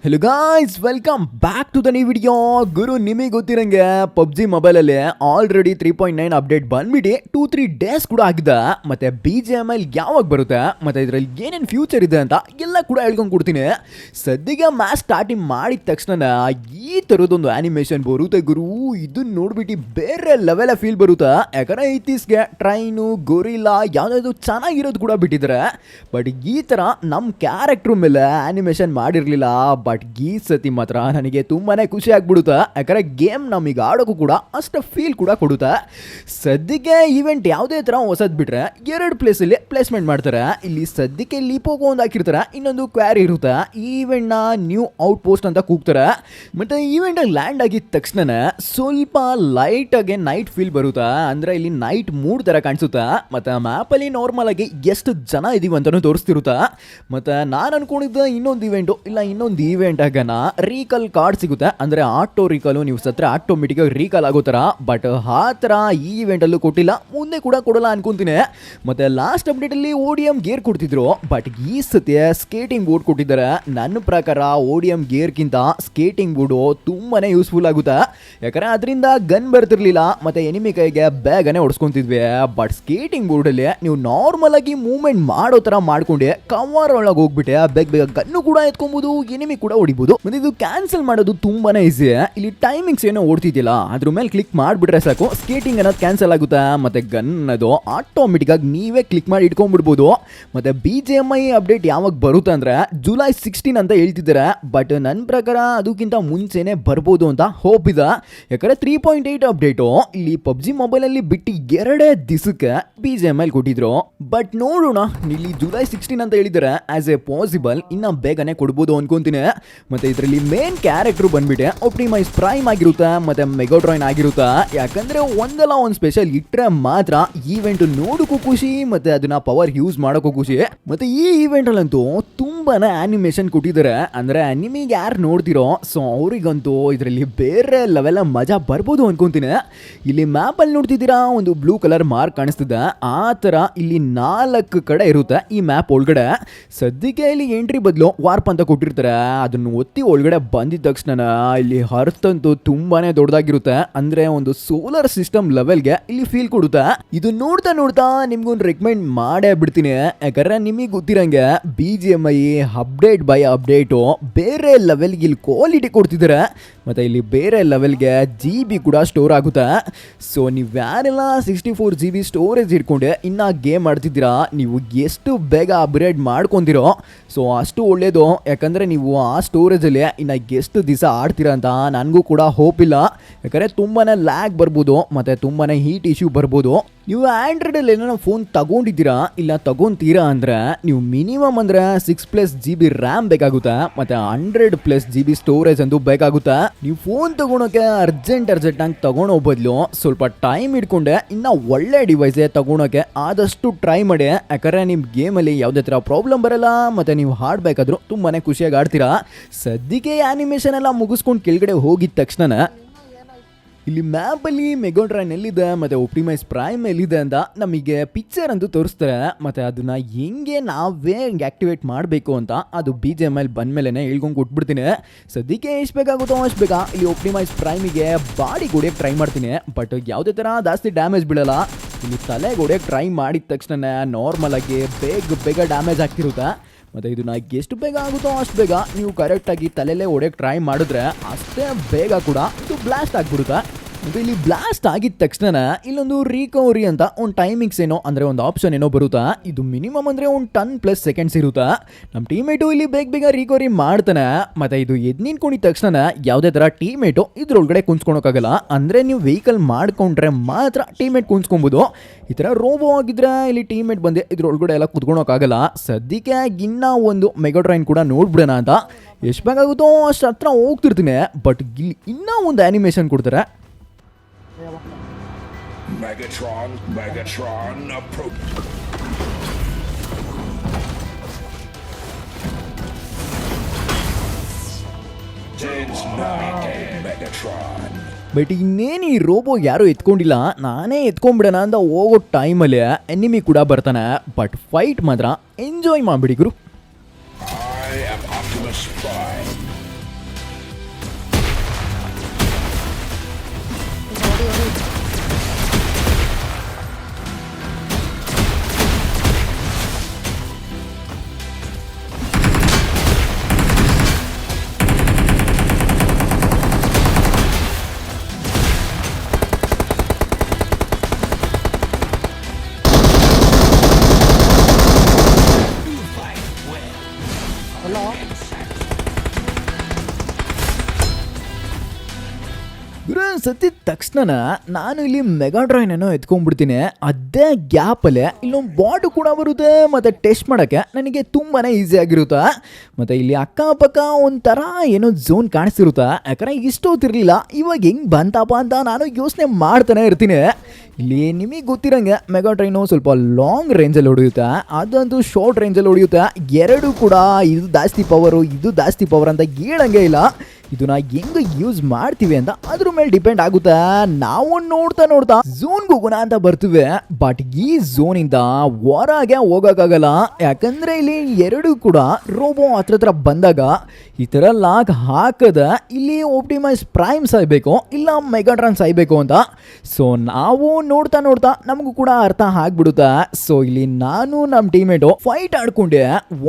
Hello guys, welcome back to the new video. ಗುರು, ನಿಮಗೆ ಗೊತ್ತಿರಂಗೆ ಪಬ್ಜಿ ಮೊಬೈಲಲ್ಲಿ ಆಲ್ರೆಡಿ 3.9 ಅಪ್ಡೇಟ್ ಬಂದ್ಬಿಟ್ಟು 2-3 ಡೇಸ್ ಕೂಡ ಆಗಿದೆ. ಮತ್ತೆ BGMI ಯಾವಾಗ ಬರುತ್ತೆ, ಮತ್ತೆ ಇದರಲ್ಲಿ ಏನೇನು ಫ್ಯೂಚರ್ ಇದೆ ಅಂತ ಎಲ್ಲ ಕೂಡ ಹೇಳ್ಕೊಂಡು ಕೊಡ್ತೀನಿ. ಸದ್ಯಕ್ಕೆ ಮ್ಯಾಚ್ ಸ್ಟಾರ್ಟಿಂಗ್ ಮಾಡಿದ ತಕ್ಷಣ ಈ ಥರದೊಂದು ಆ್ಯನಿಮೇಷನ್ ಬರುತ್ತೆ ಗುರು. ಇದನ್ನ ನೋಡ್ಬಿಟ್ಟು ಬೇರೆ ಲೆವೆಲ ಫೀಲ್ ಬರುತ್ತೆ. ಯಾಕಂದರೆ ಇತ್ತೀಚೆಗೆ ಟ್ರೈನು, ಗೊರಿಲ್ಲಾ ಯಾವುದಾದ್ರು ಚೆನ್ನಾಗಿರೋದು ಕೂಡ ಬಿಟ್ಟಿದ್ದಾರೆ. ಬಟ್ ಈ ಥರ ನಮ್ಮ ಕ್ಯಾರೆಕ್ಟ್ರ್ ಮೇಲೆ ಆ್ಯನಿಮೇಷನ್ ಮಾಡಿರಲಿಲ್ಲ. ಬಟ್ ಈ ಸತಿ ಮಾತ್ರ ನನಗೆ ತುಂಬಾ ಖುಷಿ ಆಗ್ಬಿಡುತ್ತೆ. ಯಾಕಂದರೆ ಗೇಮ್ ನಮಗೆ ಆಡೋಕ್ಕೂ ಕೂಡ ಅಷ್ಟು ಫೀಲ್ ಕೂಡ ಕೊಡುತ್ತೆ. ಸದ್ಯಕ್ಕೆ ಈವೆಂಟ್ ಯಾವುದೇ ಥರ ಹೊಸದು ಬಿಟ್ಟರೆ 2 ಪ್ಲೇಸಲ್ಲಿ ಪ್ಲೇಸ್ಮೆಂಟ್ ಮಾಡ್ತಾರೆ. ಇಲ್ಲಿ ಸದ್ಯಕ್ಕೆ ಲೀಪೋಗೋ ಒಂದು ಹಾಕಿರ್ತಾರೆ, ಇನ್ನೊಂದು ಕ್ವಾರಿ ಇರುತ್ತೆ. ಈ ಈವೆಂಟ್ನ ನ್ಯೂ ಔಟ್ ಪೋಸ್ಟ್ ಅಂತ ಕೂಗ್ತಾರೆ. ಮತ್ತು ಈವೆಂಟಾಗಿ ಲ್ಯಾಂಡ್ ಆಗಿದ ತಕ್ಷಣ ಸ್ವಲ್ಪ ಲೈಟಾಗಿ ನೈಟ್ ಫೀಲ್ ಬರುತ್ತೆ. ಅಂದರೆ ಇಲ್ಲಿ ನೈಟ್ ಮೂಡ್ ಥರ ಕಾಣಿಸುತ್ತೆ. ಮತ್ತು ಮ್ಯಾಪಲ್ಲಿ ನಾರ್ಮಲ್ ಆಗಿ ಎಷ್ಟು ಜನ ಇದೀವಿ ಅಂತಲೂ ತೋರಿಸ್ತಿರುತ್ತೆ. ಮತ್ತು ನಾನು ಅನ್ಕೊಂಡಿದ್ದೆ ಇನ್ನೊಂದು ಈವೆಂಟು ಇಲ್ಲ ಇನ್ನೊಂದು ಈವೆಂಟ್ ಆಗನ ರೀಕಾಲ್ ಕಾರ್ಡ್ ಸಿಗುತ್ತೆ. ಅಂದರೆ ಆಟೋ ರೀಕಾಲು, ನೀವು ಸತ್ರ ಆಟೋಮೆಟಿಕ್ಕಾಗಿ ರೀಕಾಲ್ ಆಗೋ ಥರ. ಬಟ್ ಆ ಥರ ಈ ಈವೆಂಟಲ್ಲೂ ಕೊಟ್ಟಿಲ್ಲ, ಮುಂದೆ ಕೂಡ ಕೊಡಲ್ಲ ಅನ್ಕೊಂತೀನಿ. ಮತ್ತು ಲಾಸ್ಟ್ ಅಪ್ಡೇಟಲ್ಲಿ ODM ಗೇರ್ ಕೊಡ್ತಿದ್ರು. ಬಟ್ ಈ ಸತಿ ಸ್ಕೇಟಿಂಗ್ ಬೋರ್ಡ್ ಕೊಟ್ಟಿದ್ದಾರೆ. ನನ್ನ ಪ್ರಕಾರ ODM ಗೇರ್ಗಿಂತ ಸ್ಕೇಟಿಂಗ್ ಬೋರ್ಡು ತುಂಬಾ ಯೂಸ್ಫುಲ್ ಆಗುತ್ತೆ. ಯಾಕಂದರೆ ಅದರಿಂದ ಗನ್ ಬರ್ತಿರ್ಲಿಲ್ಲ, ಮತ್ತು ಎನಿಮಿ ಕೈಗೆ ಬೇಗನೆ ಹೊಡ್ಸ್ಕೊತಿದ್ವಿ. ಬಟ್ ಸ್ಕೇಟಿಂಗ್ ಬೋರ್ಡಲ್ಲಿ ನೀವು ನಾರ್ಮಲ್ ಆಗಿ ಮೂವ್ಮೆಂಟ್ ಮಾಡೋ ಥರ ಮಾಡ್ಕೊಂಡು ಕವರ್ ಒಳಗೆ ಹೋಗ್ಬಿಟ್ಟೆ ಬೇಗ ಬೇಗ ಗನ್ನು ಕೂಡ ಎತ್ಕೊಬೋದು, ಎನಿಮಿ ಕೂಡ ಹೊಡಿಬೋದು. ಮತ್ತೆ ಇದು ಕ್ಯಾನ್ಸಲ್ ಮಾಡೋದು ತುಂಬಾನೇ ಈಸಿ. ಇಲ್ಲಿ ಟೈಮಿಂಗ್ಸ್ ಏನೋ ಓಡ್ತಿದ್ದಿಲ್ಲ, ಅದ್ರ ಮೇಲೆ ಕ್ಲಿಕ್ ಮಾಡಿಬಿಟ್ರೆ ಸಾಕು, ಸ್ಕೇಟಿಂಗ್ ಅನ್ನೋದು ಕ್ಯಾನ್ಸಲ್ ಆಗುತ್ತೆ. ಮತ್ತೆ ಗನ್ ಅನ್ನೋದು ಆಟೋಮೆಟಿಕ್ ಆಗಿ ನೀವೇ ಕ್ಲಿಕ್ ಮಾಡಿ ಇಟ್ಕೊಂಡ್ಬಿಡ್ಬೋದು. ಮತ್ತೆ BGMI ಅಪ್ಡೇಟ್ ಯಾವಾಗ ಬರುತ್ತೆ ಅಂದ್ರೆ ಜುಲೈ 16 ಅಂತ ಹೇಳ್ತಿದ್ದಾರೆ. ಬಟ್ ನನ್ನ ಪ್ರಕಾರ ಅದಕ್ಕಿಂತ ಮುಂಚೆನೆ ಬರ್ಬೋದು ಅಂತ ಹೋಪ್ ಇದೆ. ಯಾಕಂದ್ರೆ 3.8 ಅಪ್ಡೇಟು ಇಲ್ಲಿ ಪಬ್ಜಿ ಮೊಬೈಲಲ್ಲಿ ಬಿಟ್ಟು 2 ದಿವಸಕ್ಕೆ BGMI ಕೊಟ್ಟಿದ್ರು. ಬಟ್ ನೋಡೋಣ, ಇಲ್ಲಿ ಜುಲೈ 16 ಅಂತ ಹೇಳಿದ್ದಾರೆ. ಆಸ್ ಎ ಪಾಸಿಬಲ್ ಇನ್ನ ಬೇಗನೆ ಕೊಡ್ಬೋದು ಅನ್ಕೊಂತೀನಿ. ಮತ್ತೆ ಇದರಲ್ಲಿ ಮೇನ್ ಕ್ಯಾರೆಕ್ಟರ್ ಬಂದ್ಬಿಟ್ಟೆ ಆಪ್ಟಿಮೈಸ್ ಪ್ರೈಮ್ ಆಗಿರುತ್ತೆ, ಮತ್ತೆ ಮೆಗಾಟ್ರಾಯ್ನ್ ಆಗಿರುತ್ತೆ. ಯಾಕಂದ್ರೆ ಒಂದಲ್ಲ ಒಂದು ಸ್ಪೆಷಲ್ ಇಟ್ಟರೆ ಮಾತ್ರ ಈವೆಂಟ್ ನೋಡೋಕ್ಕೂ ಖುಷಿ, ಮತ್ತೆ ಅದನ್ನ ಪವರ್ ಯೂಸ್ ಮಾಡೋಕ್ಕೂ ಖುಷಿ. ಮತ್ತೆ ಈ ಈವೆಂಟ್ ಅಲ್ಲಂತೂ ತುಂಬಾನೇ ಆನಿಮೇಷನ್ ಕೊಟ್ಟಿದ್ದಾರೆ. ಅಂದ್ರೆ ನಿಮಗೆ ಯಾರು ನೋಡ್ತಿರೋ ಸೊ ಅವರಿಗಂತೂ ಇದರಲ್ಲಿ ಬೇರೆ ಲೆವೆಲ್ ಮಜಾ ಬರ್ಬೋದು ಅನ್ಕೊಂತೀನಿ. ಇಲ್ಲಿ ಮ್ಯಾಪ್ ಅಲ್ಲಿ ನೋಡ್ತಿದ್ದೀರಾ ಒಂದು ಬ್ಲೂ ಕಲರ್ ಮಾರ್ಕ್ ಕಾಣಿಸ್ತಿದೆ. ಆ ತರ ಇಲ್ಲಿ 4 ಕಡೆ ಇರುತ್ತೆ ಈ ಮ್ಯಾಪ್ ಒಳಗಡೆ. ಸದ್ಯಕ್ಕೆ ಇಲ್ಲಿ ಎಂಟ್ರಿ ಬದಲು ವಾರ್ಪ್ ಅಂತ ಕೊಟ್ಟಿರ್ತಾರೆ. ಅದನ್ನು ಒತ್ತಿ ಒಳಗಡೆ ಬಂದಿದ ತಕ್ಷಣ ಇಲ್ಲಿ ಅರ್ತ್ ಅಂತೂ ತುಂಬಾನೇ ದೊಡ್ಡದಾಗಿರುತ್ತೆ. ಅಂದ್ರೆ ಒಂದು ಸೋಲಾರ್ ಸಿಸ್ಟಮ್ ಲೆವೆಲ್ಗೆ ಇಲ್ಲಿ ಫೀಲ್ ಕೊಡುತ್ತೆ. ಇದು ನೋಡ್ತಾ ನೋಡ್ತಾ ನಿಮ್ಗೊಂದು ರೆಕಮೆಂಡ್ ಮಾಡೇ ಬಿಡ್ತೀನಿ. ಯಾಕಂದ್ರೆ ನಿಮಗೆ ಗೊತ್ತಿರಂಗೆ BGMI ಅಪ್ಡೇಟ್ ಬೈ ಅಪ್ಡೇಟು ಬೇರೆ ಲೆವೆಲ್ಗೆ ಇಲ್ಲಿ ಕ್ವಾಲಿಟಿ ಕೊಡ್ತಿದ್ದಾರೆ. ಮತ್ತೆ ಇಲ್ಲಿ ಬೇರೆ ಲೆವೆಲ್ಗೆ GB ಕೂಡ ಸ್ಟೋರ್ ಆಗುತ್ತೆ. ಸೊ ನೀವು ಯಾರೆಲ್ಲ 64 GB ಸ್ಟೋರೇಜ್ ಇಟ್ಕೊಂಡೆ ಇನ್ನ ಗೇಮ್ ಆಡ್ತಿದ್ದೀರಾ, ನೀವು ಎಷ್ಟು ಬೇಗ ಅಪ್ಗ್ರೇಡ್ ಮಾಡ್ಕೊಂತೀರೋ ಸೊ ಅಷ್ಟು ಒಳ್ಳೇದು. ಯಾಕಂದರೆ ನೀವು ಆ ಸ್ಟೋರೇಜಲ್ಲಿ ಇನ್ನು ಎಷ್ಟು ದಿವಸ ಆಡ್ತೀರಾ ಅಂತ ನನಗೂ ಕೂಡ ಹೋಪ್ ಇಲ್ಲ. ಯಾಕಂದರೆ ತುಂಬಾ ಲ್ಯಾಗ್ ಬರ್ಬೋದು, ಮತ್ತು ತುಂಬಾ ಹೀಟ್ ಇಶ್ಯೂ ಬರ್ಬೋದು. ನೀವು ಆ್ಯಂಡ್ರಾಯ್ಡಲ್ಲಿ ಏನೋ ಫೋನ್ ತಗೊಂಡಿದ್ದೀರಾ ಇಲ್ಲ ತಗೊತೀರಾ ಅಂದರೆ ನೀವು ಮಿನಿಮಮ್ ಅಂದರೆ 6+ GB ರ್ಯಾಮ್ ಬೇಕಾಗುತ್ತೆ, ಮತ್ತು 100+ GB ಸ್ಟೋರೇಜ್ ಅಂತೂ ಬೇಕಾಗುತ್ತೆ. ನೀವು ಫೋನ್ ತಗೊಳೋಕೆ ಅರ್ಜೆಂಟಾಗಿ ತಗೊಳೋ ಬದಲು ಸ್ವಲ್ಪ ಟೈಮ್ ಇಟ್ಕೊಂಡೆ ಇನ್ನು ಒಳ್ಳೆ ಡಿವೈಸೇ ತಗೊಳೋಕೆ ಆದಷ್ಟು ಟ್ರೈ ಮಾಡಿ. ಯಾಕಂದರೆ ನಿಮ್ಮ ಗೇಮಲ್ಲಿ ಯಾವುದೇ ಥರ ಪ್ರಾಬ್ಲಮ್ ಬರಲ್ಲ, ಮತ್ತು ನೀವು ಹಾಡಬೇಕಾದ್ರೂ ತುಂಬಾ ಖುಷಿಯಾಗಿ ಆಡ್ತೀರಾ. ಸದ್ಯಕ್ಕೆ ಆ್ಯನಿಮೇಷನ್ ಎಲ್ಲ ಮುಗಿಸ್ಕೊಂಡು ಕೆಳಗಡೆ ಹೋಗಿದ ತಕ್ಷಣ ಇಲ್ಲಿ ಮ್ಯಾಪಲ್ಲಿ ಮೆಗಾಟ್ರಾಯ್ನ್ ಎಲ್ಲಿದೆ ಮತ್ತು ಆಪ್ಟಿಮೈಸ್ ಪ್ರೈಮ್ ಎಲ್ಲಿದೆ ಅಂತ ನಮಗೆ ಪಿಕ್ಚರ್ ಅಂತೂ ತೋರಿಸ್ತಾರೆ. ಮತ್ತು ಅದನ್ನು ಹೆಂಗೆ ನಾವೇ ಆ್ಯಕ್ಟಿವೇಟ್ ಮಾಡಬೇಕು ಅಂತ ಅದು BGMI ಬಂದಮೇಲೆ ಹೇಳ್ಕೊಂಡು ಕೊಟ್ಬಿಡ್ತೀನಿ. ಸದ್ಯಕ್ಕೆ ಎಷ್ಟು ಬೇಕಾಗುತ್ತೋ ಅಷ್ಟು ಬೇಗ ಇಲ್ಲಿ ಆಪ್ಟಿಮೈಸ್ ಪ್ರೈಮಿಗೆ ಬಾಡಿ ಹೊಡೆಯೋಕ್ಕೆ ಟ್ರೈ ಮಾಡ್ತೀನಿ. ಬಟ್ ಯಾವುದೇ ಥರ ಜಾಸ್ತಿ ಡ್ಯಾಮೇಜ್ ಬೀಳಲ್ಲ. ಇಲ್ಲಿ ತಲೆಗೆ ಹೊಡೆಯೋಕ್ಕೆ ಟ್ರೈ ಮಾಡಿದ ತಕ್ಷಣ ನಾರ್ಮಲ್ ಆಗಿ ಬೇಗ ಡ್ಯಾಮೇಜ್ ಆಗ್ತಿರುತ್ತೆ. ಮತ್ತು ಇದನ್ನ ಎಷ್ಟು ಬೇಗ ಆಗುತ್ತೋ ಅಷ್ಟು ಬೇಗ ನೀವು ಕರೆಕ್ಟಾಗಿ ತಲೆಯಲ್ಲೇ ಹೊಡೆಯೋಕ್ಕೆ ಟ್ರೈ ಮಾಡಿದ್ರೆ ಅಷ್ಟೇ ಬೇಗ ಕೂಡ ಇದು ಬ್ಲಾಸ್ಟ್ ಆಗಿಬಿಡುತ್ತೆ. ಮತ್ತು ಇಲ್ಲಿ ಬ್ಲಾಸ್ಟ್ ಆಗಿದ ತಕ್ಷಣ ಇಲ್ಲೊಂದು ರಿಕವರಿ ಅಂತ ಒಂದು ಟೈಮಿಂಗ್ಸ್ ಏನೋ ಅಂದರೆ ಒಂದು ಆಪ್ಷನ್ ಏನೋ ಬರುತ್ತಾ. ಇದು ಮಿನಿಮಮ್ ಅಂದರೆ ಒಂದು 10+ ಸೆಕೆಂಡ್ಸ್ ಇರುತ್ತೆ. ನಮ್ಮ ಟೀಮೇಟು ಇಲ್ಲಿ ಬೇಗ ರಿಕವರಿ ಮಾಡ್ತಾನೆ. ಮತ್ತು ಇದು ಎದ್ದು ನಿಂತ್ಕೊಂಡಿದ ತಕ್ಷಣ ಯಾವುದೇ ಥರ ಟೀಮೇಟು ಇದ್ರೊಳಗಡೆ ಕುಂತ್ಕೊಳಕ್ಕಾಗಲ್ಲ. ಅಂದರೆ ನೀವು ವೆಹಿಕಲ್ ಮಾಡ್ಕೊಂಡ್ರೆ ಮಾತ್ರ ಟೀಮೇಟ್ ಕುಂತ್ಕೊಬೋದು. ಈ ಥರ ರೋಬೋ ಆಗಿದ್ರೆ ಇಲ್ಲಿ ಟೀಮೇಟ್ ಬಂದು ಇದ್ರೊಳಗಡೆ ಎಲ್ಲ ಕುತ್ಕೊಳಕ್ಕಾಗಲ್ಲ. ಸದ್ಯಕ್ಕೆ ಇನ್ನೂ ಒಂದು ಮೆಗಾಟ್ರಾಯ್ನ್ ಕೂಡ ನೋಡ್ಬಿಡೋಣ ಅಂತ ಎಷ್ಟು ಬೇಕಾಗುತ್ತೋ ಅಷ್ಟು ಹತ್ರ ಹೋಗ್ತಿರ್ತೀನಿ. ಬಟ್ ಇಲ್ಲಿ ಇನ್ನೂ ಒಂದು ಆ್ಯನಿಮೇಷನ್ ಕೊಡ್ತಾರೆ. Megatron approach. Megatron. ಬಟ್ ಇನ್ನೇನು ಈ ರೋಬೋ ಯಾರೂ ಎತ್ಕೊಂಡಿಲ್ಲ, ನಾನೇ ಎತ್ಕೊಂಡ್ಬಿಡೋಣ ಅಂತ ಹೋಗೋ ಟೈಮಲ್ಲಿ ಎನಿಮಿ ಕೂಡ ಬರ್ತಾನೆ. ಬಟ್ ಫೈಟ್ ಮಾತ್ರ ಎಂಜಾಯ್ ಮಾಡಿಬಿಡಿ ಗುರು. I am Optimus Prime. ಗುರು ಸತ್ತಿದ ತಕ್ಷಣ ನಾನು ಇಲ್ಲಿ ಮೆಗಾಡ್ರಾಯ್ನ್ ಏನೋ ಎತ್ಕೊಂಡ್ಬಿಡ್ತೀನಿ. ಅದೇ ಗ್ಯಾಪಲ್ಲೇ ಇಲ್ಲೊಂದು ಬಾಟು ಕೂಡ ಬರುತ್ತೆ ಮತ್ತು ಟೆಸ್ಟ್ ಮಾಡೋಕ್ಕೆ ನನಗೆ ತುಂಬಾ ಈಸಿ ಆಗಿರುತ್ತೆ. ಮತ್ತು ಇಲ್ಲಿ ಅಕ್ಕಪಕ್ಕ ಒಂಥರ ಏನೋ ಝೋನ್ ಕಾಣಿಸ್ತಿರುತ್ತೆ. ಯಾಕಂದರೆ ಇಷ್ಟೊತ್ತಿರಲಿಲ್ಲ, ಇವಾಗ ಹೆಂಗೆ ಬಂತಪ್ಪ ಅಂತ ನಾನು ಯೋಚನೆ ಮಾಡ್ತಾನೆ ಇರ್ತೀನಿ. ಇಲ್ಲಿ ನಿಮಗೆ ಗೊತ್ತಿರಂಗೆ ಮೆಗಾಡ್ರೈನು ಸ್ವಲ್ಪ ಲಾಂಗ್ ರೇಂಜಲ್ಲಿ ಹೊಡೆಯುತ್ತೆ, ಅದಂತೂ ಶಾರ್ಟ್ ರೇಂಜಲ್ಲಿ ಹೊಡೆಯುತ್ತೆ. ಎರಡು ಕೂಡ ಇದು ಜಾಸ್ತಿ ಪವರು, ಇದು ಜಾಸ್ತಿ ಪವರ್ ಅಂತ ಹೇಳಂಗೆ ಇಲ್ಲ. ಇದನ್ನ ಹೆಂಗೆ ಯೂಸ್ ಮಾಡ್ತೀವಿ ಅಂತ ಅದ್ರ ಮೇಲೆ ಡಿಪೆಂಡ್ ಆಗುತ್ತೆ. ನಾವು ನೋಡ್ತಾ ಝೋನ್ಗೆ ಹೋಗೋಣ ಅಂತ ಬರ್ತೀವಿ, ಬಟ್ ಈ ಝೋನಿಂದ ಹೊರಗೆ ಹೋಗೋಕ್ಕಾಗಲ್ಲ. ಯಾಕಂದರೆ ಇಲ್ಲಿ ಎರಡು ಕೂಡ ರೋಬೋ ಹತ್ರ ಬಂದಾಗ ಈ ಥರ ಲಾಕ್ ಹಾಕದ ಇಲ್ಲಿ ಆಪ್ಟಿಮೈಸ್ ಪ್ರೈಮ್ ಸಾಯ್ಬೇಕು ಇಲ್ಲ ಮೆಗಾಟ್ರಾನ್ ಸಾಯ್ಬೇಕು ಅಂತ. ಸೊ ನಾವು ನೋಡ್ತಾ ನಮಗೂ ಕೂಡ ಅರ್ಥ ಆಗ್ಬಿಡುತ್ತೆ. ಸೊ ಇಲ್ಲಿ ನಾನು ನಮ್ಮ ಟೀಮೇಟು ಫೈಟ್ ಆಡ್ಕೊಂಡೆ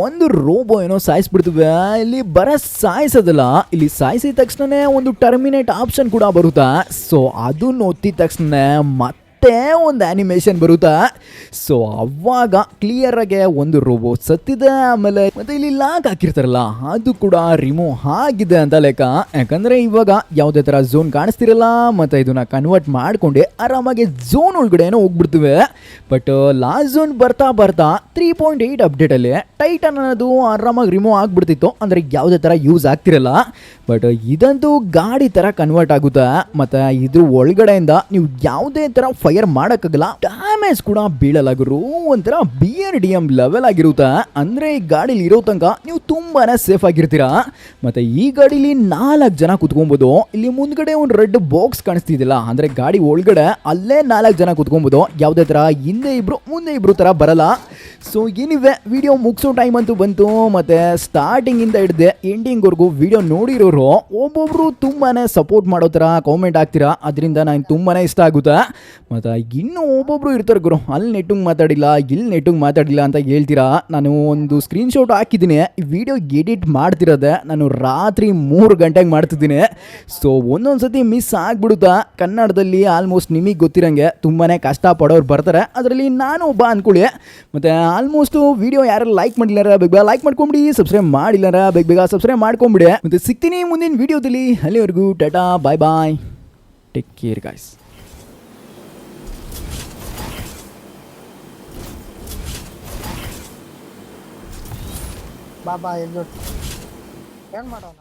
ಒಂದು ರೋಬೋ ಏನೋ ಸಾಯಿಸ್ಬಿಡ್ತೀವಿ. ಇಲ್ಲಿ ಬರ ಸಾಯಿಸೋದಲ್ಲ, ಇಲ್ಲಿ ಸಾಯಿಸಿದ ತಕ್ಷಣ ಒಂದು ಟರ್ಮಿನೇಟ್ ಆಪ್ಷನ್ ಕೂಡ ಬರುತ್ತೆ. ಸೊ ಅದನ್ನ ಒತ್ತಿದ ತಕ್ಷಣ ಮತ್ತೆ ಒಂದು ಆನಿಮೇಷನ್ ಬರುತ್ತೆ. ಸೊ ಅವಾಗ ಕ್ಲಿಯರ್ ಆಗಿ ಒಂದು ರೋಬೋ ಸತ್ತಿದೆ. ಆಮೇಲೆ ಮತ್ತೆ ಇಲ್ಲಿ ಲಾಕ್ ಹಾಕಿರ್ತಾರಲ್ಲ ಅದು ಕೂಡ ರಿಮೂವ್ ಆಗಿದೆ ಅಂತ ಲೆಕ್ಕ. ಯಾಕಂದ್ರೆ ಇವಾಗ ಯಾವುದೇ ತರ ಝೋನ್ ಕಾಣಿಸ್ತಿರಲ್ಲ, ಮತ್ತೆ ಇದನ್ನ ಕನ್ವರ್ಟ್ ಮಾಡ್ಕೊಂಡೆ ಆರಾಮಾಗಿ ಝೋನ್ ಒಳಗಡೆ ಏನೋ ಹೋಗ್ಬಿಡ್ತೀವಿ. ಬಟ್ ಲಾಸ್ಟ್ ಝೋನ್ ಬರ್ತಾ 3.8 ಅಪ್ಡೇಟ್ ಅಲ್ಲಿ ಟೈಟನ್ ಅನ್ನೋದು ಆರಾಮಾಗಿ ರಿಮೂವ್ ಆಗ್ಬಿಡ್ತಿತ್ತು, ಅಂದ್ರೆ ಯಾವುದೇ ತರ ಯೂಸ್ ಆಗ್ತಿರಲ್ಲ. ಬಟ್ ಇದಂತೂ ಗಾಡಿ ತರ ಕನ್ವರ್ಟ್ ಆಗುತ್ತೆ. ಮತ್ತೆ ಇದ್ರ ಒಳಗಡೆಯಿಂದ ನೀವು ಯಾವುದೇ ತರ ಫೈರ್ ಮಾಡೋಕ್ಕಾಗಲ್ಲ, ಡ್ಯಾಮೇಜ್ ಕೂಡ ಬೀಳಲ್ಲ ಗುರು. ಒಂಥರ BRDM ಲೆವೆಲ್ ಆಗಿರುತ್ತೆ. ಅಂದ್ರೆ ಈ ಗಾಡಿಲಿ ಇರೋ ತನಕ ನೀವು ತುಂಬಾನೇ ಸೇಫ್ ಆಗಿರ್ತೀರಾ. ಮತ್ತೆ ಈ ಗಾಡಿಲಿ 4 ಜನ ಕುತ್ಕೊಬಹುದು. ಇಲ್ಲಿ ಮುಂದ್ಗಡೆ ಒಂದು ರೆಡ್ ಬಾಕ್ಸ್ ಕಾಣಿಸ್ತಿದಿಲ್ಲ, ಅಂದ್ರೆ ಗಾಡಿ ಒಳಗಡೆ ಅಲ್ಲೇ 4 ಜನ ಕುತ್ಕೊಬಹುದು. ಯಾವುದೇ ತರ ಹಿಂದೆ ಇಬ್ರು ಮುಂದೆ ಇಬ್ರು ತರ ಬರಲ್ಲ. ಸೊ ಏನಿವೆ ವಿಡಿಯೋ ಮುಗಿಸೋ ಟೈಮ್ ಅಂತೂ ಬಂತು. ಮತ್ತೆ ಸ್ಟಾರ್ಟಿಂಗ್ ಇಂದ ಹಿಡಿದೆ ಎಂಡಿಂಗ್ ವರ್ಗೂ ವಿಡಿಯೋ ನೋಡಿರೋರು ಒಬ್ಬೊಬ್ರು ತುಂಬಾನೇ ಸಪೋರ್ಟ್ ಮಾಡೋ ತರ ಕಾಮೆಂಟ್ ಆಗ್ತೀರಾ, ಅದರಿಂದ ನಂಗೆ ತುಂಬಾನೇ ಇಷ್ಟ ಆಗುತ್ತೆ. ಮತ್ತೆ ಇನ್ನೂ ಒಬ್ಬೊಬ್ರು ಇರ್ತಾರೆ ಗುರು, ಅಲ್ಲಿ ನೆಟ್ಟಿಂಗ್ ಮಾತಾಡಿಲ್ಲ ಇಲ್ಲಿ ನೆಟ್ಟಿಂಗ್ ಮಾತಾಡಿಲ್ಲ ಅಂತ ಹೇಳ್ತೀರಾ. ನಾನು ಒಂದು ಸ್ಕ್ರೀನ್ ಶಾಟ್ ಹಾಕಿದ್ದೀನಿ, ವಿಡಿಯೋ ಎಡಿಟ್ ಮಾಡ್ತಿರೋದೆ ನಾನು ರಾತ್ರಿ 3 ಗಂಟೆಗೆ ಮಾಡ್ತಿದ್ದೀನಿ. ಸೊ ಒಂದೊಂದ್ಸತಿ ಮಿಸ್ ಆಗ್ಬಿಡುತ್ತಾ. ಕನ್ನಡದಲ್ಲಿ ಆಲ್ಮೋಸ್ಟ್ ನಿಮಗೆ ಗೊತ್ತಿರಂಗೆ ತುಂಬಾನೇ ಕಷ್ಟಪಡೋರು ಬರ್ತಾರೆ, ಅದರಲ್ಲಿ ನಾನು ಒಬ್ಬ ಅಂದ್ಕೊಳ್ಳಿ. ಮತ್ತೆ ಆಲ್ಮೋಸ್ಟ್ ವಿಡಿಯೋ ಯಾರು ಲೈಕ್ ಮಾಡಿಲ್ಲಾರ ಬೇಗ ಲೈಕ್ ಮಾಡ್ಕೊಂಬಿಡಿ, ಸಬ್ಸ್ಕ್ರೈಬ್ ಮಾಡಿಲ್ಲಾರ ಬೇಗ ಸಬ್ಸ್ಕ್ರೈಬ್ ಮಾಡ್ಕೊಂಬಿಡಿ. ಮತ್ತೆ ಸಿಗ್ತೀನಿ ಮುಂದಿನ ವಿಡಿಯೋದಲ್ಲಿ. ಅಲ್ಲಿವರೆಗೂ ಟಾಟಾ ಬಾಯ್ ಬಾಯ್, ಟೇಕ್ ಕೇರ್ ಗಾಯ್ಸ್. ಬಾಬಾ ಎಲ್ಲಿ ಏನು ಮಾಡೋಣ.